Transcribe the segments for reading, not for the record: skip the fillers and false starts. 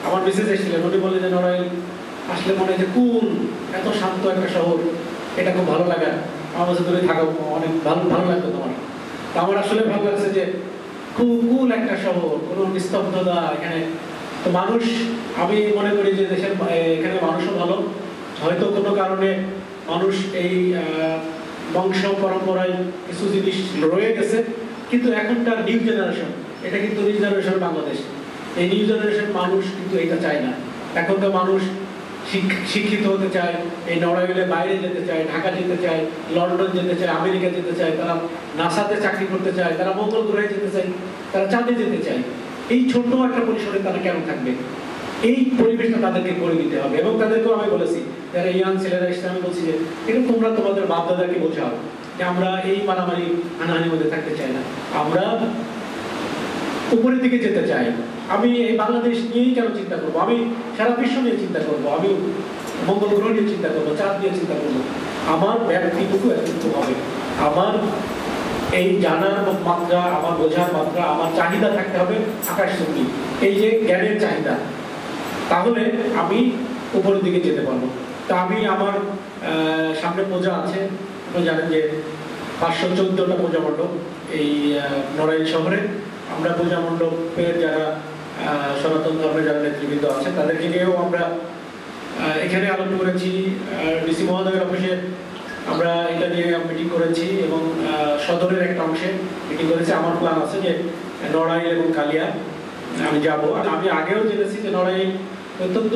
আমার মিসেস এসেছিলেন, উনি বললেন যে নড়াইল আসলে মনে হয় যে কুল, এত শান্ত একটা শহর, এটা খুব ভালো লাগে। আমার কাছে তুমি থাকো, অনেক ভালো ভালো লাগতো তোমার। তা আমার আসলে ভালো লাগছে যে খুব কুল একটা শহর, কোনো নিস্তব্ধতা এখানে। তো মানুষ, আমি মনে করি যে দেশের এখানে মানুষও ভালো। হয়তো কোনো কারণে মানুষ এই বংশ পরম্পরায় কিছু জিনিস রয়ে গেছে, কিন্তু এখনকার নিউ জেনারেশন, এটা কিন্তু নিউ জেনারেশন বাংলাদেশ, এই নিউ জেনারেশন মানুষ কিন্তু এটা চায় না। এখনকার মানুষ শিক্ষিত হতে চায়, এই নড়াইলে বাইরে যেতে চায়, ঢাকা যেতে চায়, লন্ডন যেতে চায়, আমেরিকা যেতে চায়, তারা নাসাতে চাকরি করতে চায়, তারা মঙ্গল গ্রহে যেতে চায়, তারা চাঁদে যেতে চায়। এই ছোট্ট একটা পরিসরে তারা কেন থাকবে? এই পরিবেশটা তাদেরকে করে দিতে হবে। এবং তাদেরকেও আমি বলেছি, যারা ইয়াং ছেলেরা এসে, আমি বলছি যে এটা তোমরা তোমাদের বাপ দাদাকে বোঝাও যে আমরা এই মারামারি হানাহানির মধ্যে থাকতে চাই না, আমরা উপরের দিকে যেতে চাই। আমি এই বাংলাদেশ নিয়েই কেন চিন্তা করবো? আমি সারা বিশ্ব নিয়ে চিন্তা করবো, আমি মঙ্গল গ্রহ নিয়ে চিন্তা করবো, চাঁদ নিয়ে চিন্তা করবো। আমার ব্যক্তিটুকু এতটুকু হবে, আমার এই জানার মাত্রা, আমার বোঝার মাত্রা, আমার চাহিদা থাকতে হবে আকাশচুম্বী, এই যে জ্ঞানের চাহিদা, তাহলে আমি উপরের দিকে যেতে পারবো। তা আমি আমার সামনে পূজা আছে, আপনি জানেন যে 514টা পূজা মণ্ডপ এই নড়াইল শহরে। আমরা পূজা মণ্ডপের যারা সনাতন ধর্মের যারা নেতৃবৃন্দ আছে তাদেরকে নিয়েও আমরা এখানে আলোচনা করেছি, ডিসি মহোদয়ের অফিসে আমরা এটা নিয়ে মিটিং করেছি, এবং সদরের একটা অংশে মিটিং করেছি। আমার প্ল্যান আছে যে নড়াইল এবং কালিয়া আমি যাব। আমি আগেও জেনেছি যে নড়াইল অত্যন্ত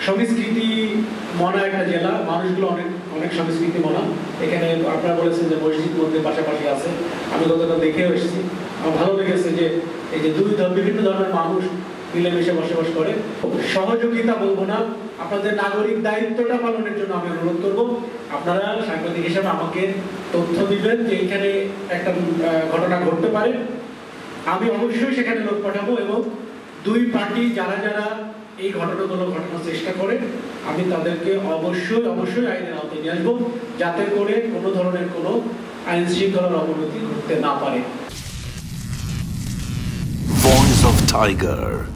সংস্কৃতি মনা একটা জেলা, মানুষগুলো অনেক অনেক সংস্কৃতি মনা। এখানে আপনারা বলেছেন যে মসজিদ মধ্যে পাশাপাশি আছে, আমি গতকাল দেখেও এসেছি। আমার ভালো লেগেছে যে এই যে বিভিন্ন ধরনের মানুষ মিলেমিশে বসবাস করে। সহযোগিতা বলবো না, আপনাদের নাগরিক দায়িত্বটা পালনের জন্য আমি অনুরোধ করব, আপনারা সাংবাদিক হিসেবে আমাকে তথ্য দিবেন যে এখানে একটা ঘটনা ঘটতে পারে। আমি অবশ্যই সেখানে লোক পাঠাবো, এবং দুই পার্টি যারা যারা এই ঘটনাগুলো ঘটানোর চেষ্টা করে আমি তাদেরকে অবশ্যই অবশ্যই আইনের আওতায় নিয়ে আসবো, যাতে করে কোনো ধরনের কোনো আইন শৃঙ্খলার অবনতি ঘটতে না পারে। Voice of Tiger.